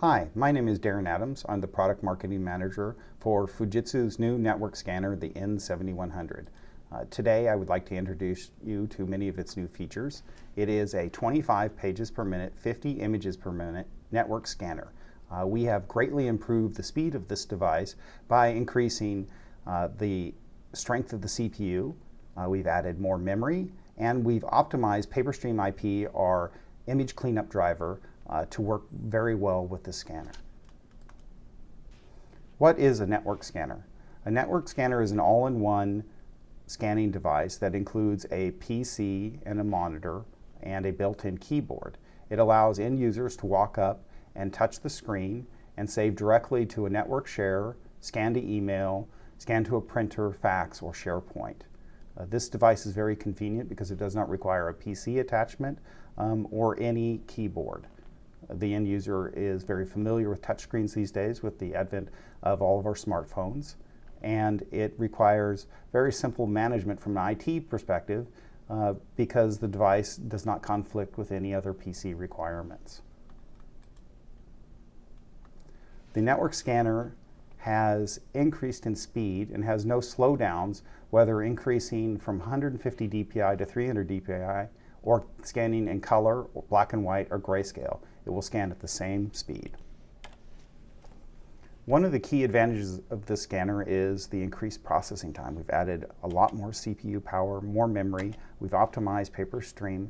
Hi, my name is Darren Adams. I'm the Product Marketing Manager for Fujitsu's new network scanner, the N7100. Today I would like to introduce you to many of its new features. It is a 25 pages per minute, 50 images per minute network scanner. We have greatly improved the speed of this device by increasing the strength of the CPU. We've added more memory, and we've optimized PaperStream IP, our image cleanup driver, to work very well with the scanner. What is a network scanner? A network scanner is an all-in-one scanning device that includes a PC and a monitor and a built-in keyboard. It allows end users to walk up and touch the screen and save directly to a network share, scan to email, scan to a printer, fax, or SharePoint. This device is very convenient because it does not require a PC attachment or any keyboard. The end user is very familiar with touchscreens these days with the advent of all of our smartphones, and it requires very simple management from an IT perspective because the device does not conflict with any other PC requirements. The network scanner has increased in speed and has no slowdowns, whether increasing from 150 dpi to 300 dpi or scanning in color, or black and white, or grayscale. It will scan at the same speed. One of the key advantages of this scanner is the increased processing time. We've added a lot more CPU power, more memory. We've optimized PaperStream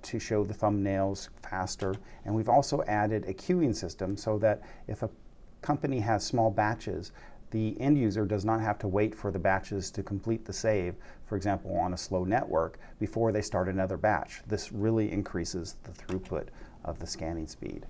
to show the thumbnails faster, and we've also added a queuing system so that if a company has small batches, the end user does not have to wait for the batches to complete the save, for example on a slow network, before they start another batch. This really increases the throughput of the scanning speed.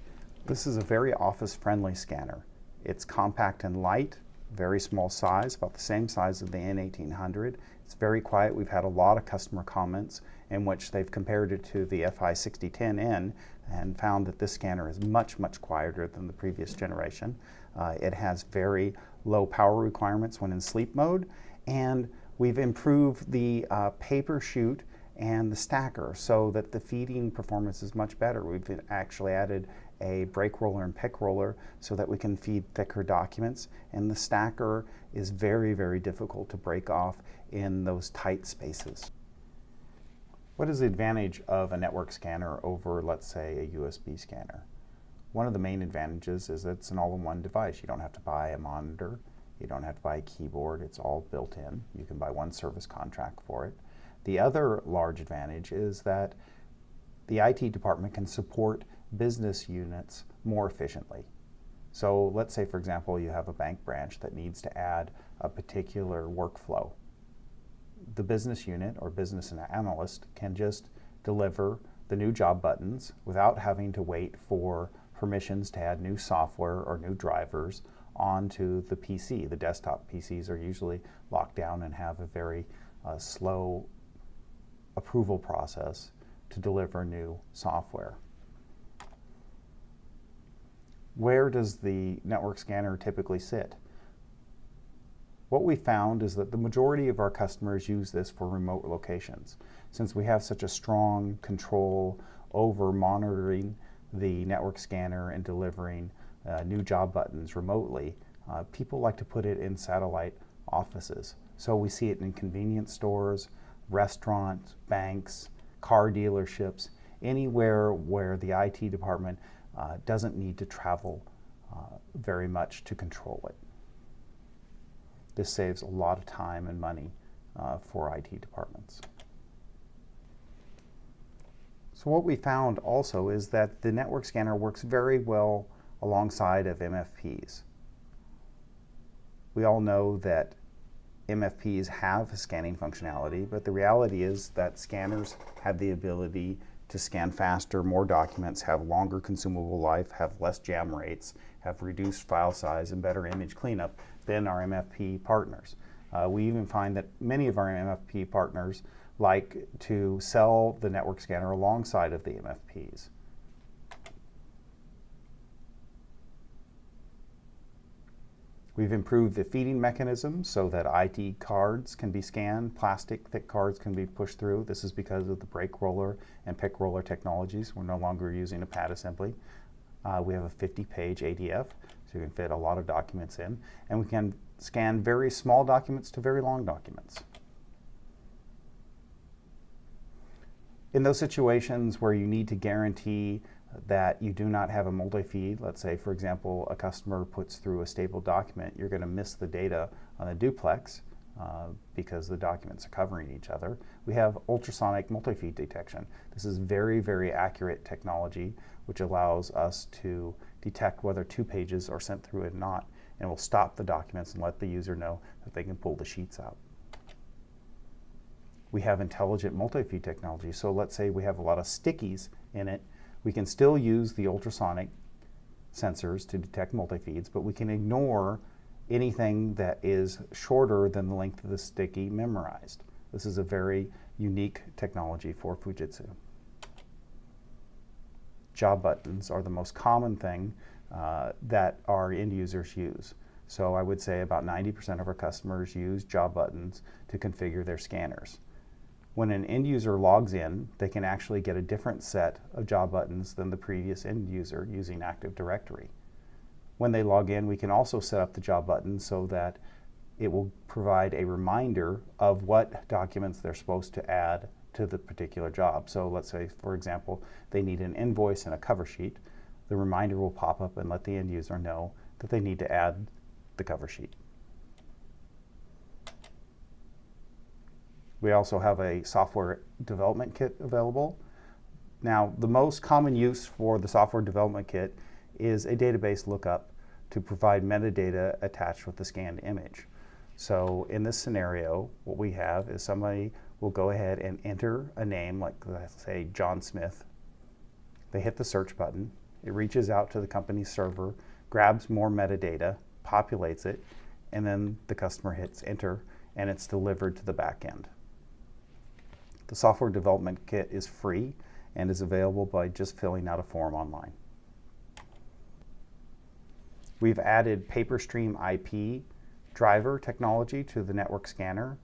This is a very office-friendly scanner. It's compact and light, very small size, about the same size as the N1800. It's very quiet. We've had a lot of customer comments in which they've compared it to the FI6010N and found that this scanner is much, much quieter than the previous generation. It has very low power requirements when in sleep mode, and we've improved the paper chute and the stacker so that the feeding performance is much better. We've actually added a break roller and pick roller so that we can feed thicker documents, and the stacker is very, very difficult to break off in those tight spaces. What is the advantage of a network scanner over, let's say, a USB scanner? One of the main advantages is that it's an all-in-one device. You don't have to buy a monitor, you don't have to buy a keyboard, it's all built in. You can buy one service contract for it. The other large advantage is that the IT department can support business units more efficiently. So let's say, for example, you have a bank branch that needs to add a particular workflow. The business unit or business analyst can just deliver the new job buttons without having to wait for permissions to add new software or new drivers onto the PC. The desktop PCs are usually locked down and have a very slow approval process to deliver new software. Where does the network scanner typically sit? What we found is that the majority of our customers use this for remote locations. Since we have such a strong control over monitoring the network scanner and delivering new job buttons remotely, people like to put it in satellite offices. So we see it in convenience stores, restaurants, banks, car dealerships, anywhere where the IT department doesn't need to travel very much to control it. This saves a lot of time and money for IT departments. So what we found also is that the network scanner works very well alongside of MFPs. We all know that MFPs have scanning functionality, but the reality is that scanners have the ability to scan faster, more documents, have longer consumable life, have less jam rates, have reduced file size, and better image cleanup than our MFP partners. We even find that many of our MFP partners like to sell the network scanner alongside of the MFPs. We've improved the feeding mechanism so that ID cards can be scanned, plastic thick cards can be pushed through. This is because of the break roller and pick roller technologies. We're no longer using a pad assembly. We have a 50-page ADF, so you can fit a lot of documents in, and we can scan very small documents to very long documents. In those situations where you need to guarantee that you do not have a multi-feed, let's say, for example, a customer puts through a stable document, you're going to miss the data on a duplex because the documents are covering each other. We have ultrasonic multi-feed detection. This is very, very accurate technology, which allows us to detect whether 2 pages are sent through or not, and will stop the documents and let the user know that they can pull the sheets out. We have intelligent multi-feed technology, so let's say we have a lot of stickies in it. We can still use the ultrasonic sensors to detect multi-feeds, but we can ignore anything that is shorter than the length of the sticky memorized. This is a very unique technology for Fujitsu. Job buttons are the most common thing that our end users use. So I would say about 90% of our customers use job buttons to configure their scanners. When an end user logs in, they can actually get a different set of job buttons than the previous end user using Active Directory. When they log in, we can also set up the job button so that it will provide a reminder of what documents they're supposed to add to the particular job. So let's say, for example, they need an invoice and a cover sheet. The reminder will pop up and let the end user know that they need to add the cover sheet. We also have a software development kit available. Now, the most common use for the software development kit is a database lookup to provide metadata attached with the scanned image. So in this scenario, what we have is somebody will go ahead and enter a name, like let's say John Smith. They hit the search button. It reaches out to the company's server, grabs more metadata, populates it, and then the customer hits enter, and it's delivered to the back end. The software development kit is free and is available by just filling out a form online. We've added PaperStream IP driver technology to the network scanner.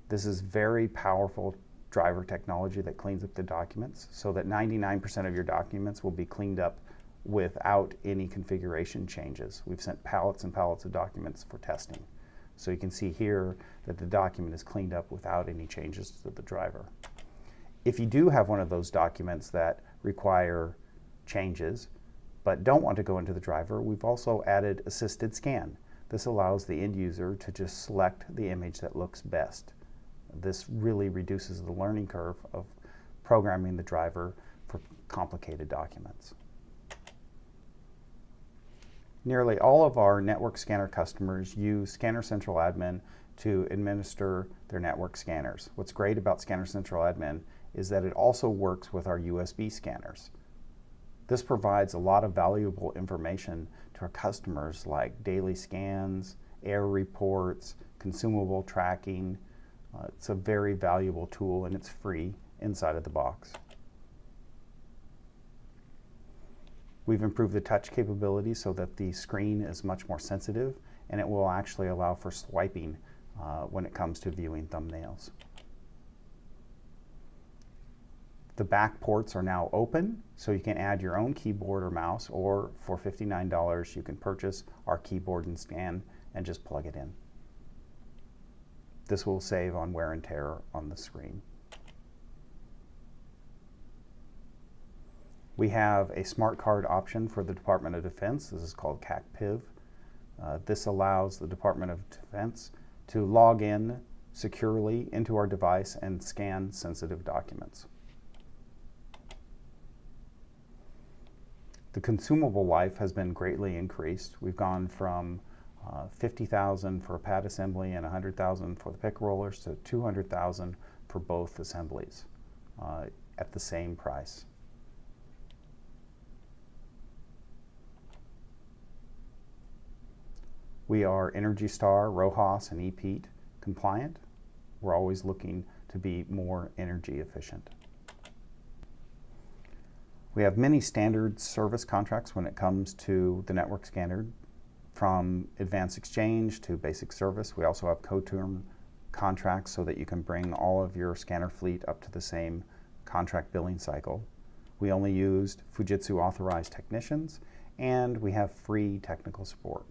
This is very powerful driver technology that cleans up the documents so that 99% of your documents will be cleaned up without any configuration changes. We've sent pallets and pallets of documents for testing. So you can see here that the document is cleaned up without any changes to the driver. If you do have one of those documents that require changes but don't want to go into the driver, we've also added assisted scan. This allows the end user to just select the image that looks best. This really reduces the learning curve of programming the driver for complicated documents. Nearly all of our network scanner customers use Scanner Central Admin to administer their network scanners. What's great about Scanner Central Admin is that it also works with our USB scanners. This provides a lot of valuable information to our customers, like daily scans, error reports, consumable tracking. It's a very valuable tool, and it's free inside of the box. We've improved the touch capability so that the screen is much more sensitive, and it will actually allow for swiping when it comes to viewing thumbnails. The back ports are now open, so you can add your own keyboard or mouse, or for $59 you can purchase our keyboard and scan and just plug it in. This will save on wear and tear on the screen. We have a smart card option for the Department of Defense. This is called CACPIV. This allows the Department of Defense to log in securely into our device and scan sensitive documents. The consumable life has been greatly increased. We've gone from 50,000 for a pad assembly and 100,000 for the pick rollers to 200,000 for both assemblies at the same price. We are Energy Star, RoHS, and EPEAT compliant. We're always looking to be more energy efficient. We have many standard service contracts when it comes to the network scanner, from advanced exchange to basic service. We also have co-term contracts so that you can bring all of your scanner fleet up to the same contract billing cycle. We only used Fujitsu authorized technicians, and we have free technical support.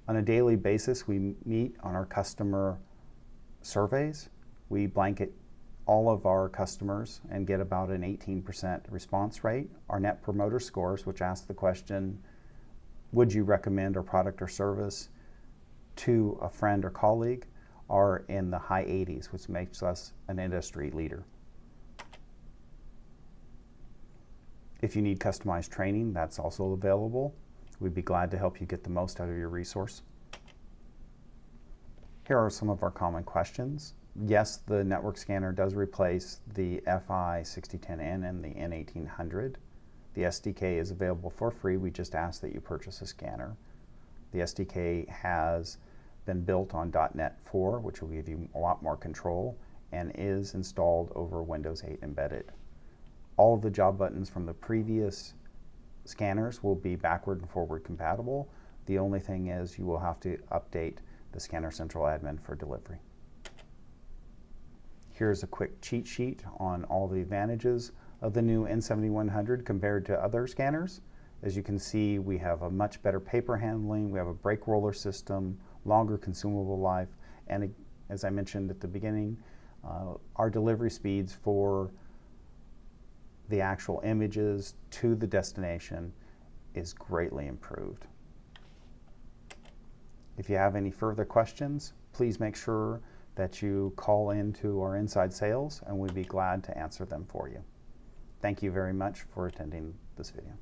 On a daily basis, we meet on our customer surveys. We blanket all of our customers and get about an 18% response rate. Our Net Promoter Scores, which ask the question, would you recommend our product or service to a friend or colleague, are in the high 80s, which makes us an industry leader. If you need customized training, that's also available. We'd be glad to help you get the most out of your resource. Here are some of our common questions. Yes, the network scanner does replace the FI6010N and the N1800. The SDK is available for free. We just ask that you purchase a scanner. The SDK has been built on .NET 4, which will give you a lot more control, and is installed over Windows 8 embedded. All of the job buttons from the previous scanners will be backward and forward compatible. The only thing is you will have to update the Scanner Central admin for delivery. Here's a quick cheat sheet on all the advantages of the new N7100 compared to other scanners. As you can see, we have a much better paper handling, we have a brake roller system, longer consumable life, and as I mentioned at the beginning, our delivery speeds for the actual images to the destination is greatly improved. If you have any further questions, please make sure that you call into our inside sales and we'd be glad to answer them for you. Thank you very much for attending this video.